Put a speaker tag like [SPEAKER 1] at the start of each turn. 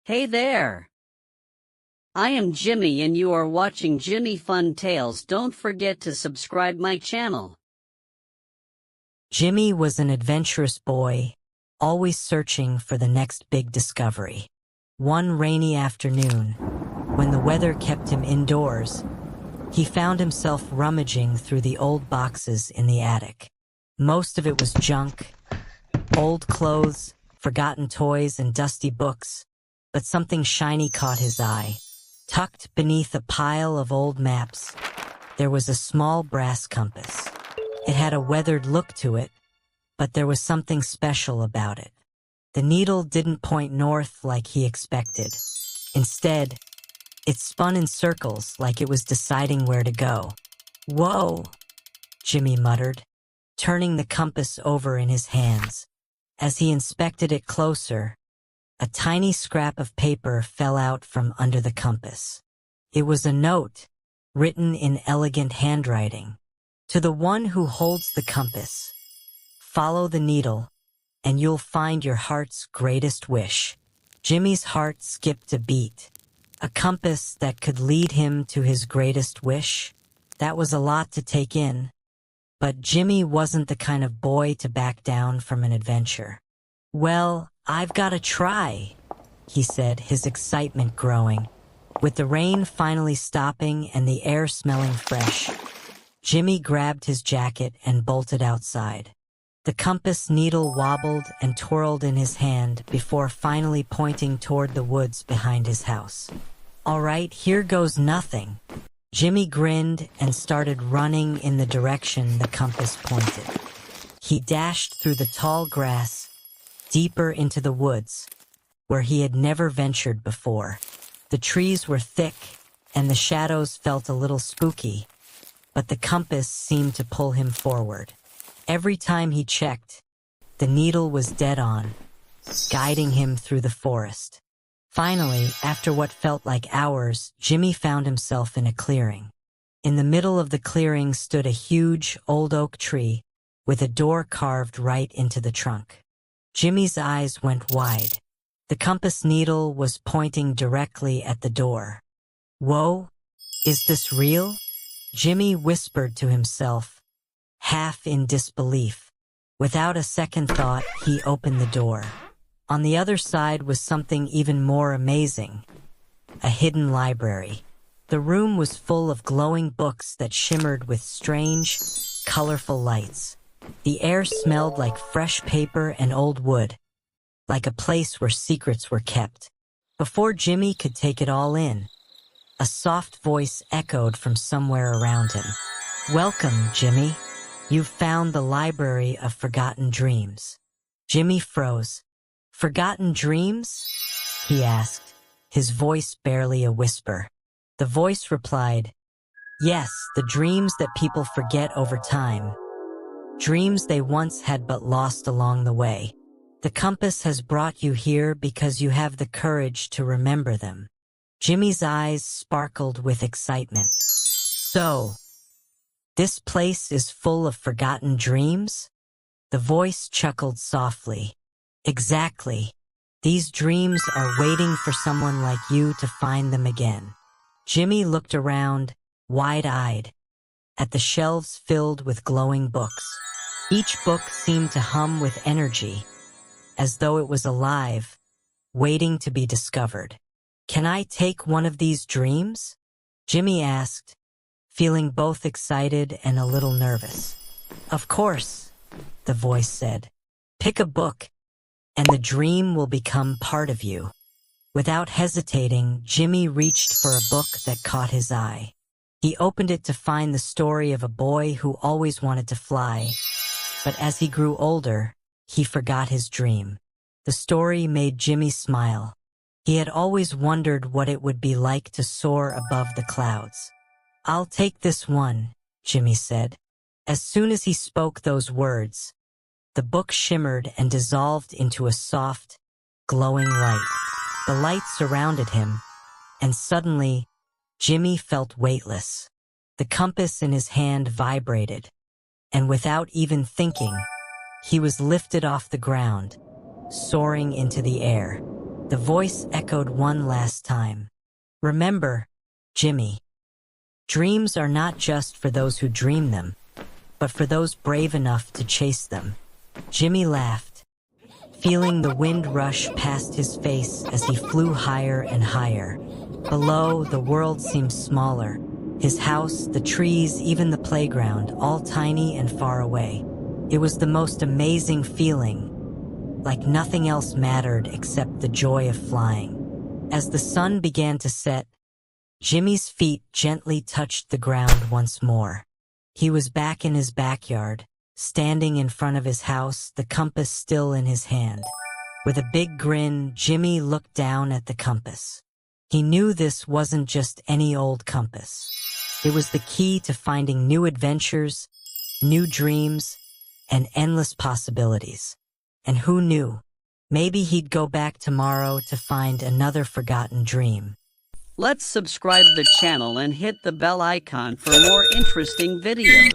[SPEAKER 1] Hey there! I am Jimmy and you are watching Jimmy Fun Tales. Don't forget to subscribe my channel.
[SPEAKER 2] Jimmy was an adventurous boy, always searching for the next big discovery. One rainy afternoon, when the weather kept him indoors, he found himself rummaging through the old boxes in the attic. Most of it was junk, old clothes, forgotten toys, and dusty books, but something shiny caught his eye. Tucked beneath a pile of old maps, there was a small brass compass. It had a weathered look to it, but there was something special about it. The needle didn't point north like he expected. Instead, it spun in circles like it was deciding where to go. "Whoa," Jimmy muttered, turning the compass over in his hands. As he inspected it closer, a tiny scrap of paper fell out from under the compass. It was a note, written in elegant handwriting. "To the one who holds the compass, follow the needle, and you'll find your heart's greatest wish." Jimmy's heart skipped a beat. A compass that could lead him to his greatest wish? That was a lot to take in. But Jimmy wasn't the kind of boy to back down from an adventure. "Well, I've got to try," he said, his excitement growing. With the rain finally stopping and the air smelling fresh, Jimmy grabbed his jacket and bolted outside. The compass needle wobbled and twirled in his hand before finally pointing toward the woods behind his house. "All right, here goes nothing." Jimmy grinned and started running in the direction the compass pointed. He dashed through the tall grass, deeper into the woods, where he had never ventured before. The trees were thick, and the shadows felt a little spooky, but the compass seemed to pull him forward. Every time he checked, the needle was dead on, guiding him through the forest. Finally, after what felt like hours, Jimmy found himself in a clearing. In the middle of the clearing stood a huge, old oak tree with a door carved right into the trunk. Jimmy's eyes went wide. The compass needle was pointing directly at the door. "Whoa, is this real?" Jimmy whispered to himself, half in disbelief. Without a second thought, he opened the door. On the other side was something even more amazing, a hidden library. The room was full of glowing books that shimmered with strange, colorful lights. The air smelled like fresh paper and old wood, like a place where secrets were kept. Before Jimmy could take it all in, a soft voice echoed from somewhere around him. "Welcome, Jimmy. You've found the Library of Forgotten Dreams." Jimmy froze. "Forgotten dreams?" he asked, his voice barely a whisper. The voice replied, "Yes, the dreams that people forget over time. Dreams they once had but lost along the way. The compass has brought you here because you have the courage to remember them." Jimmy's eyes sparkled with excitement. "So, this place is full of forgotten dreams?" The voice chuckled softly. "Exactly. These dreams are waiting for someone like you to find them again." Jimmy looked around, wide-eyed, at the shelves filled with glowing books. Each book seemed to hum with energy, as though it was alive, waiting to be discovered. "Can I take one of these dreams?" Jimmy asked, feeling both excited and a little nervous. "Of course," the voice said. "Pick a book, and the dream will become part of you." Without hesitating, Jimmy reached for a book that caught his eye. He opened it to find the story of a boy who always wanted to fly, but as he grew older, he forgot his dream. The story made Jimmy smile. He had always wondered what it would be like to soar above the clouds. "I'll take this one," Jimmy said. As soon as he spoke those words, the book shimmered and dissolved into a soft, glowing light. The light surrounded him, and suddenly, Jimmy felt weightless. The compass in his hand vibrated, and without even thinking, he was lifted off the ground, soaring into the air. The voice echoed one last time. Remember, Jimmy, dreams are not just for those who dream them, but for those brave enough to chase them. Jimmy laughed, feeling the wind rush past his face as he flew higher and higher. Below, the world seemed smaller. His house, the trees, even the playground, all tiny and far away. It was the most amazing feeling, like nothing else mattered except the joy of flying. As the sun began to set, Jimmy's feet gently touched the ground once more. He was back in his backyard, standing in front of his house, the compass still in his hand. With a big grin, Jimmy looked down at the compass. He knew this wasn't just any old compass. It was the key to finding new adventures, new dreams, and endless possibilities. And who knew? Maybe he'd go back tomorrow to find another forgotten dream.
[SPEAKER 1] Let's subscribe the channel and hit the bell icon for more interesting videos.